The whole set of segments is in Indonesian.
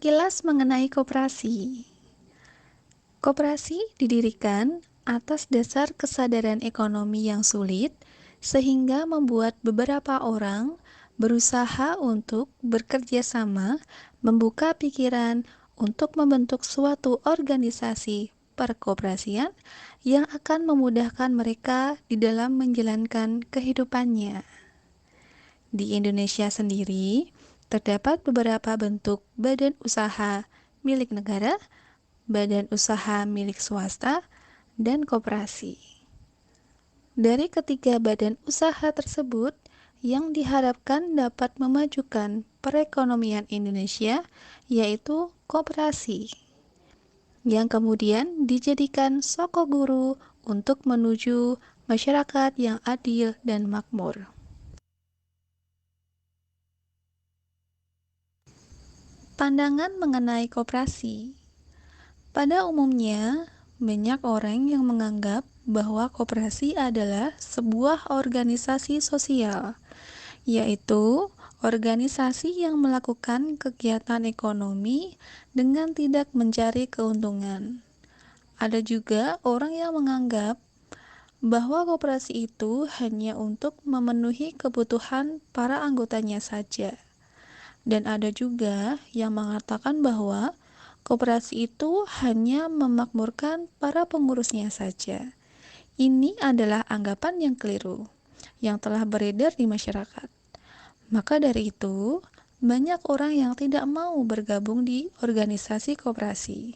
Sekilas mengenai koperasi. Koperasi didirikan atas dasar kesadaran ekonomi yang sulit, sehingga membuat beberapa orang berusaha untuk bekerja sama, membuka pikiran untuk membentuk suatu organisasi perkoperasian yang akan memudahkan mereka di dalam menjalankan kehidupannya. Di Indonesia sendiri, terdapat beberapa bentuk badan usaha milik negara, badan usaha milik swasta, dan koperasi. Dari ketiga badan usaha tersebut, yang diharapkan dapat memajukan perekonomian Indonesia, yaitu koperasi, yang kemudian dijadikan soko guru untuk menuju masyarakat yang adil dan makmur. Pandangan mengenai koperasi. Pada umumnya, banyak orang yang menganggap bahwa koperasi adalah sebuah organisasi sosial, yaitu organisasi yang melakukan kegiatan ekonomi dengan tidak mencari keuntungan. Ada juga orang yang menganggap bahwa koperasi itu hanya untuk memenuhi kebutuhan para anggotanya saja. Dan ada juga yang mengatakan bahwa koperasi itu hanya memakmurkan para pengurusnya saja. Ini adalah anggapan yang keliru, yang telah beredar di masyarakat. Maka dari itu, banyak orang yang tidak mau bergabung di organisasi koperasi.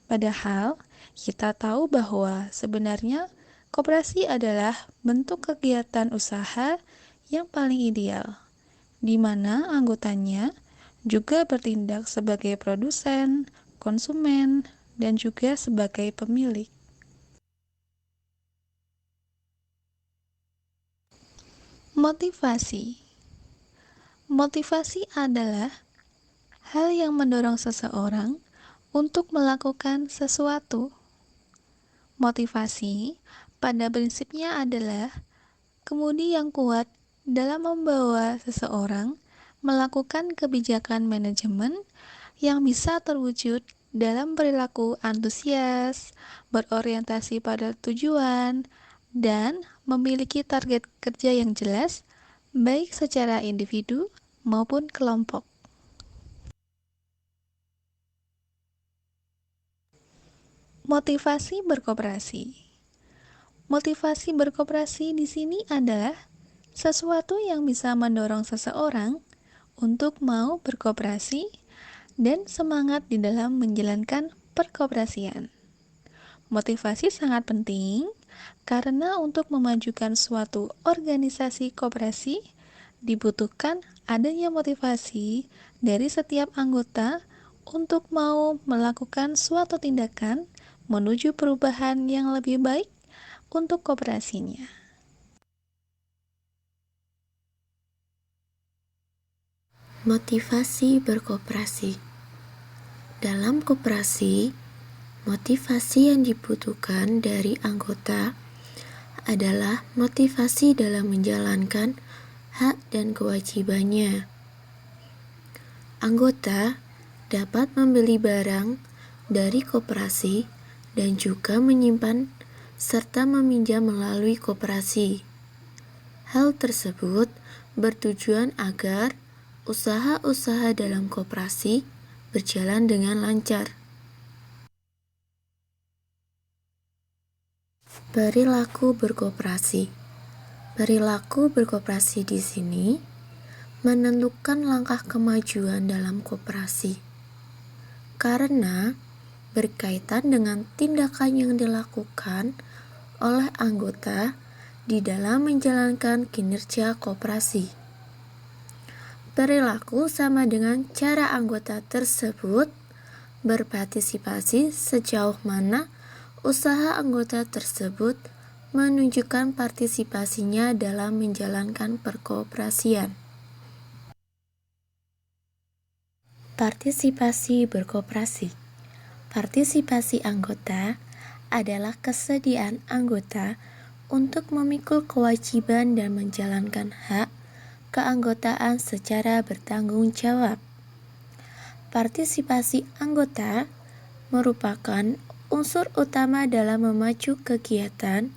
Padahal, kita tahu bahwa sebenarnya koperasi adalah bentuk kegiatan usaha yang paling ideal, di mana anggotanya juga bertindak sebagai produsen, konsumen, dan juga sebagai pemilik. Motivasi. Motivasi adalah hal yang mendorong seseorang untuk melakukan sesuatu. Motivasi pada prinsipnya adalah kemudi yang kuat dalam membawa seseorang melakukan kebijakan manajemen yang bisa terwujud dalam perilaku antusias, berorientasi pada tujuan, dan memiliki target kerja yang jelas, baik secara individu maupun kelompok. Motivasi berkoperasi. Motivasi berkoperasi di sini adalah sesuatu yang bisa mendorong seseorang untuk mau berkoperasi dan semangat di dalam menjalankan perkoperasian. Motivasi sangat penting karena untuk memajukan suatu organisasi koperasi dibutuhkan adanya motivasi dari setiap anggota untuk mau melakukan suatu tindakan menuju perubahan yang lebih baik untuk koperasinya. Motivasi berkoperasi. Dalam koperasi, motivasi yang dibutuhkan dari anggota adalah motivasi dalam menjalankan hak dan kewajibannya. Anggota dapat membeli barang dari koperasi dan juga menyimpan serta meminjam melalui koperasi. Hal tersebut bertujuan agar usaha-usaha dalam koperasi berjalan dengan lancar. Perilaku berkoperasi. Perilaku berkoperasi di sini menentukan langkah kemajuan dalam koperasi, karena berkaitan dengan tindakan yang dilakukan oleh anggota di dalam menjalankan kinerja koperasi. Perilaku sama dengan cara anggota tersebut berpartisipasi sejauh mana usaha anggota tersebut menunjukkan partisipasinya dalam menjalankan perkoperasian. Partisipasi berkoperasi. Partisipasi anggota adalah kesediaan anggota untuk memikul kewajiban dan menjalankan hak keanggotaan secara bertanggung jawab. Partisipasi anggota merupakan unsur utama dalam memacu kegiatan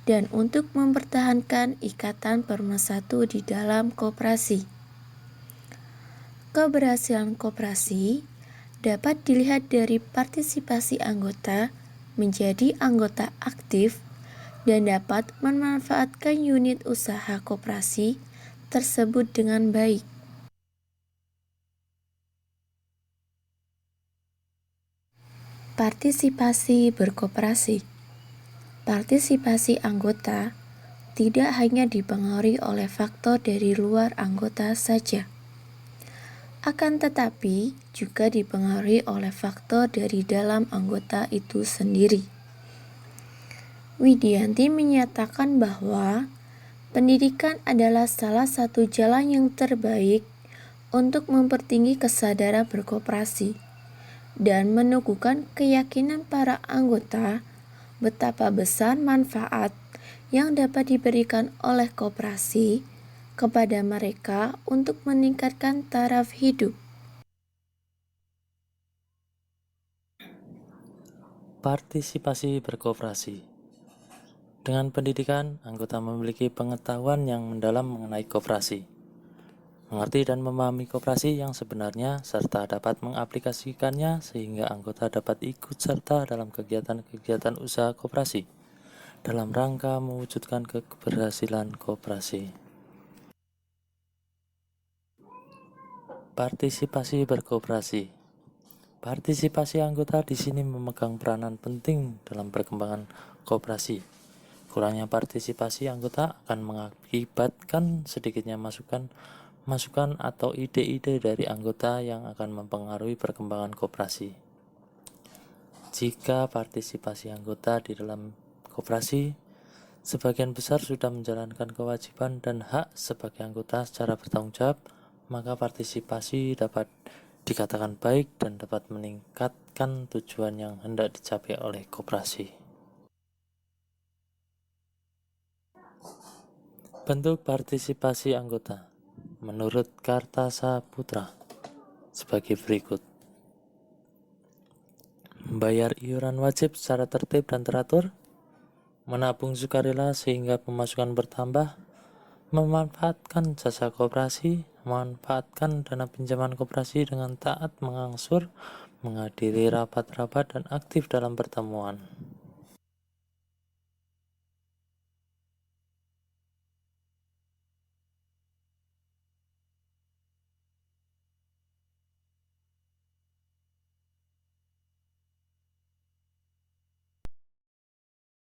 dan untuk mempertahankan ikatan pemersatu di dalam koperasi. Keberhasilan koperasi dapat dilihat dari partisipasi anggota menjadi anggota aktif dan dapat memanfaatkan unit usaha koperasi tersebut dengan baik. Partisipasi berkoperasi. Partisipasi anggota tidak hanya dipengaruhi oleh faktor dari luar anggota saja, akan tetapi juga dipengaruhi oleh faktor dari dalam anggota itu sendiri. Widianti menyatakan bahwa pendidikan adalah salah satu jalan yang terbaik untuk mempertinggi kesadaran berkoperasi dan meneguhkan keyakinan para anggota betapa besar manfaat yang dapat diberikan oleh koperasi kepada mereka untuk meningkatkan taraf hidup. Partisipasi berkoperasi. Dengan pendidikan, anggota memiliki pengetahuan yang mendalam mengenai koperasi, mengerti dan memahami koperasi yang sebenarnya, serta dapat mengaplikasikannya sehingga anggota dapat ikut serta dalam kegiatan-kegiatan usaha koperasi dalam rangka mewujudkan keberhasilan koperasi. Partisipasi berkoperasi. Partisipasi anggota di sini memegang peranan penting dalam perkembangan koperasi. Kurangnya partisipasi anggota akan mengakibatkan sedikitnya masukan atau ide-ide dari anggota yang akan mempengaruhi perkembangan koperasi. Jika partisipasi anggota di dalam koperasi sebagian besar sudah menjalankan kewajiban dan hak sebagai anggota secara bertanggung jawab, maka partisipasi dapat dikatakan baik dan dapat meningkatkan tujuan yang hendak dicapai oleh koperasi. Bentuk partisipasi anggota menurut Kartasaputra sebagai berikut: membayar iuran wajib secara tertib dan teratur, menabung sukarela sehingga pemasukan bertambah, memanfaatkan jasa koperasi, memanfaatkan dana pinjaman koperasi dengan taat mengangsur, menghadiri rapat-rapat dan aktif dalam pertemuan.